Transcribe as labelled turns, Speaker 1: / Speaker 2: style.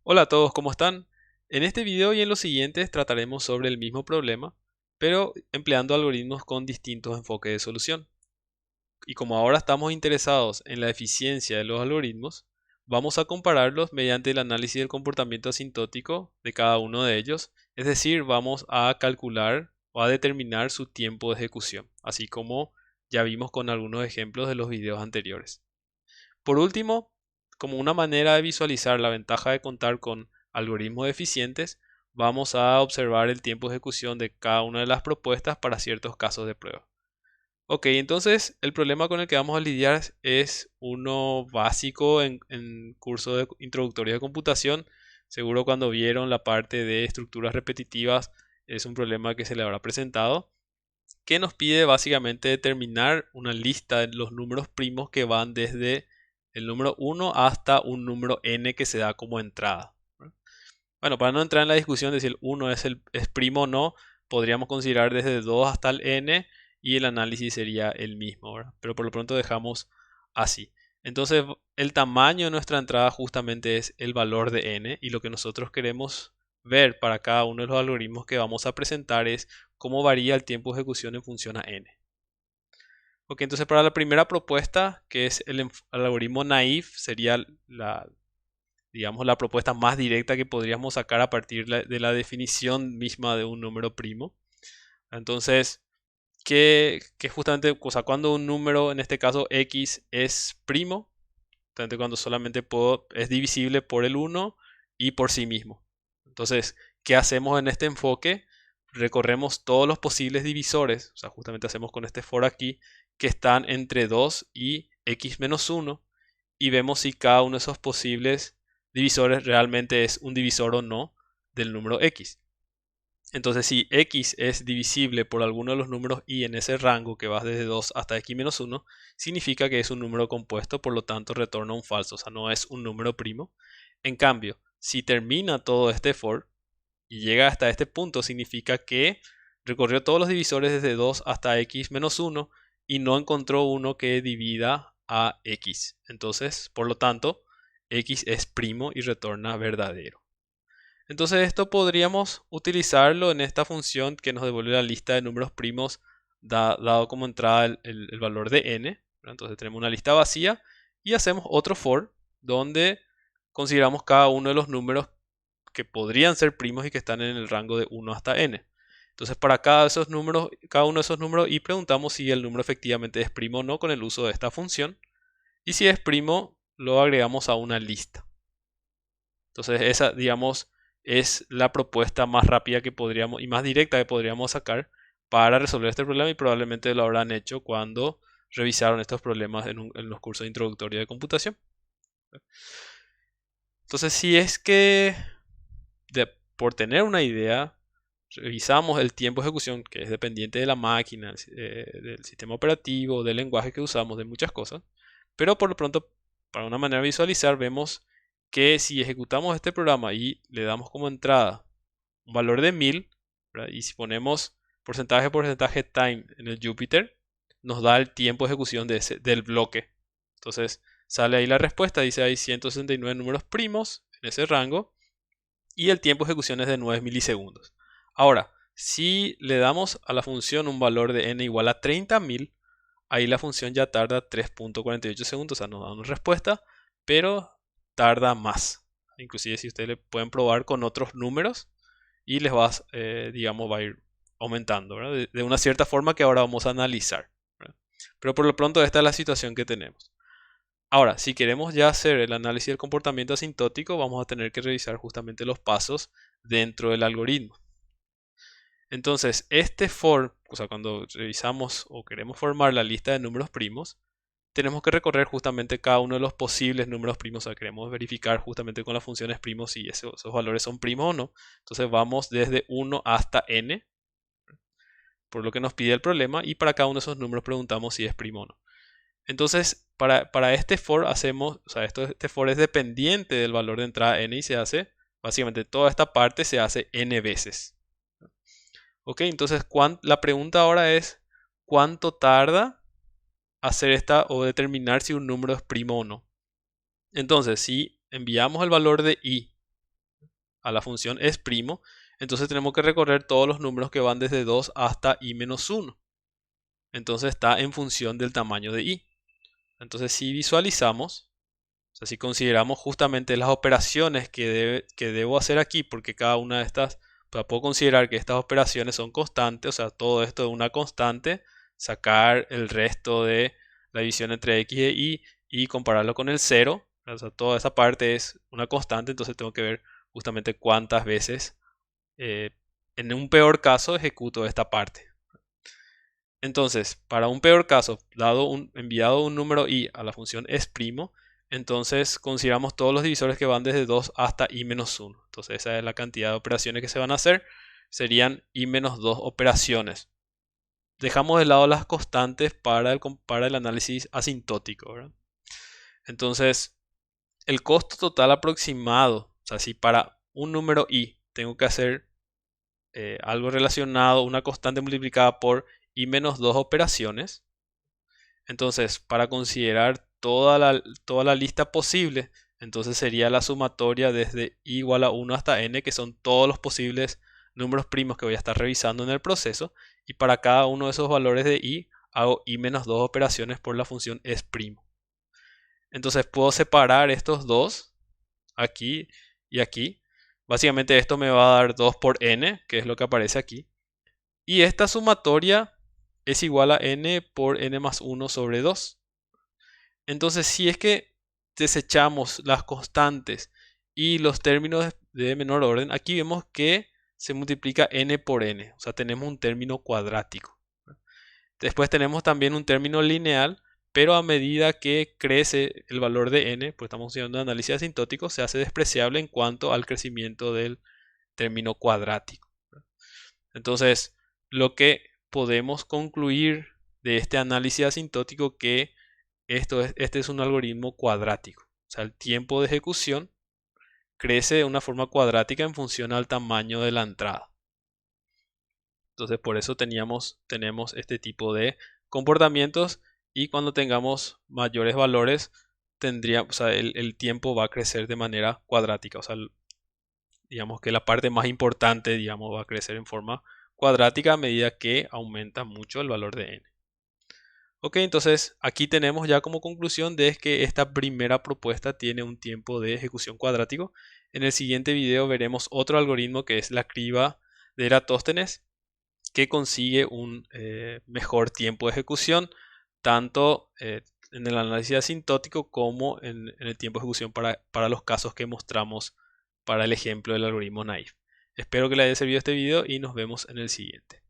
Speaker 1: Hola a todos, ¿cómo están? En este video y en los siguientes trataremos sobre el mismo problema, pero empleando algoritmos con distintos enfoques de solución. Y como ahora estamos interesados en la eficiencia de los algoritmos, vamos a compararlos mediante el análisis del comportamiento asintótico de cada uno de ellos, es decir, vamos a calcular o a determinar su tiempo de ejecución, así como ya vimos con algunos ejemplos de los videos anteriores. Por último, como una manera de visualizar la ventaja de contar con algoritmos eficientes, vamos a observar el tiempo de ejecución de cada una de las propuestas para ciertos casos de prueba. Ok, entonces el problema con el que vamos a lidiar es uno básico en curso de introductorio de computación. Seguro cuando vieron la parte de estructuras repetitivas es un problema que se le habrá presentado, que nos pide básicamente determinar una lista de los números primos que van desde el número 1 hasta un número n que se da como entrada. ¿Verdad? Bueno, para no entrar en la discusión de si el 1 es primo o no, podríamos considerar desde 2 hasta el n y el análisis sería el mismo, ¿verdad? Pero por lo pronto dejamos así. Entonces, el tamaño de nuestra entrada justamente es el valor de n y lo que nosotros queremos ver para cada uno de los algoritmos que vamos a presentar es cómo varía el tiempo de ejecución en función a n. Ok, entonces para la primera propuesta, que es el algoritmo naive, sería digamos, la propuesta más directa que podríamos sacar a partir de la definición misma de un número primo. Entonces, que justamente, o sea, cuando un número, en este caso x, es primo, justamente cuando solamente es divisible por el 1 y por sí mismo. Entonces, ¿qué hacemos en este enfoque? Recorremos todos los posibles divisores, o sea, justamente hacemos con este for aquí, que están entre 2 y x menos 1, y vemos si cada uno de esos posibles divisores realmente es un divisor o no del número x. Entonces, si x es divisible por alguno de los números i en ese rango que va desde 2 hasta x menos 1, significa que es un número compuesto, por lo tanto retorna un falso, o sea, no es un número primo. En cambio, si termina todo este for y llega hasta este punto, significa que recorrió todos los divisores desde 2 hasta x menos 1 y no encontró uno que divida a x. Entonces, por lo tanto, x es primo y retorna verdadero. Entonces esto podríamos utilizarlo en esta función que nos devuelve la lista de números primos dado como entrada el valor de n. ¿Verdad? Entonces tenemos una lista vacía y hacemos otro for donde consideramos cada uno de los números que podrían ser primos y que están en el rango de 1 hasta n. Entonces para cada uno de esos números y preguntamos si el número efectivamente es primo o no con el uso de esta función. Y si es primo, lo agregamos a una lista. Entonces esa, digamos, es la propuesta más rápida que podríamos y más directa que podríamos sacar para resolver este problema y probablemente lo habrán hecho cuando revisaron estos problemas en los cursos introductorios de computación. Entonces, si es que por tener una idea, revisamos el tiempo de ejecución, que es dependiente de la máquina, del sistema operativo, del lenguaje que usamos, de muchas cosas, pero por lo pronto, para una manera de visualizar, vemos que si ejecutamos este programa y le damos como entrada un valor de 1000, ¿verdad? Y si ponemos porcentaje time en el Jupyter, nos da el tiempo de ejecución del bloque. Entonces sale ahí la respuesta, dice hay 169 números primos en ese rango y el tiempo de ejecución es de 9 milisegundos. Ahora, si le damos a la función un valor de n igual a 30.000, ahí la función ya tarda 3.48 segundos, o sea, nos da una respuesta, pero tarda más. Inclusive si ustedes le pueden probar con otros números y les va, digamos, va a ir aumentando, ¿verdad? De una cierta forma que ahora vamos a analizar, ¿verdad? Pero por lo pronto esta es la situación que tenemos. Ahora, si queremos ya hacer el análisis del comportamiento asintótico, vamos a tener que revisar justamente los pasos dentro del algoritmo. Entonces, este for, o sea, cuando revisamos o queremos formar la lista de números primos, tenemos que recorrer justamente cada uno de los posibles números primos. O sea, queremos verificar justamente con las funciones primos si esos valores son primos o no. Entonces vamos desde 1 hasta n, por lo que nos pide el problema, y para cada uno de esos números preguntamos si es primo o no. Entonces, para este for hacemos, o sea, este for es dependiente del valor de entrada n y se hace, básicamente toda esta parte se hace n veces. Ok, entonces la pregunta ahora es, ¿cuánto tarda hacer esta o determinar si un número es primo o no? Entonces, si enviamos el valor de i a la función es primo, entonces tenemos que recorrer todos los números que van desde 2 hasta i menos 1. Entonces está en función del tamaño de i. Entonces si visualizamos, o sea, si consideramos justamente las operaciones que debo hacer aquí, porque cada una de estas, pues, puedo considerar que estas operaciones son constantes, o sea, todo esto es una constante, sacar el resto de la división entre x e y compararlo con el 0, o sea, toda esa parte es una constante, entonces tengo que ver justamente cuántas veces, eh, en un peor caso, ejecuto esta parte. Entonces, para un peor caso, enviado un número i a la función es primo, entonces consideramos todos los divisores que van desde 2 hasta i menos 1. Entonces esa es la cantidad de operaciones que se van a hacer. Serían i menos 2 operaciones. Dejamos de lado las constantes para el análisis asintótico, ¿verdad? Entonces, el costo total aproximado, o sea, si para un número i tengo que hacer algo relacionado, una constante multiplicada por i menos 2 operaciones. Entonces, para considerar toda la lista posible, entonces sería la sumatoria desde i igual a 1 hasta n, que son todos los posibles números primos que voy a estar revisando en el proceso. Y para cada uno de esos valores de i, hago i menos 2 operaciones por la función es primo. Entonces puedo separar estos dos, aquí y aquí. Básicamente esto me va a dar 2 por n, que es lo que aparece aquí. Y esta sumatoria es igual a n por n más 1 sobre 2. Entonces, si es que desechamos las constantes y los términos de menor orden, aquí vemos que se multiplica n por n. O sea, tenemos un término cuadrático. Después tenemos también un término lineal, pero a medida que crece el valor de n, pues estamos haciendo un análisis asintótico, se hace despreciable en cuanto al crecimiento del término cuadrático. Entonces, lo que podemos concluir de este análisis asintótico que este es un algoritmo cuadrático. O sea, el tiempo de ejecución crece de una forma cuadrática en función al tamaño de la entrada. Entonces, por eso tenemos este tipo de comportamientos y cuando tengamos mayores valores, o sea, el tiempo va a crecer de manera cuadrática. O sea, digamos que la parte más importante, digamos, va a crecer en forma cuadrática a medida que aumenta mucho el valor de n. Ok, entonces aquí tenemos ya como conclusión de que esta primera propuesta tiene un tiempo de ejecución cuadrático. En el siguiente video veremos otro algoritmo que es la criba de Eratóstenes, que consigue un mejor tiempo de ejecución, tanto en el análisis asintótico como en el tiempo de ejecución para los casos que mostramos para el ejemplo del algoritmo naive. Espero que les haya servido este video y nos vemos en el siguiente.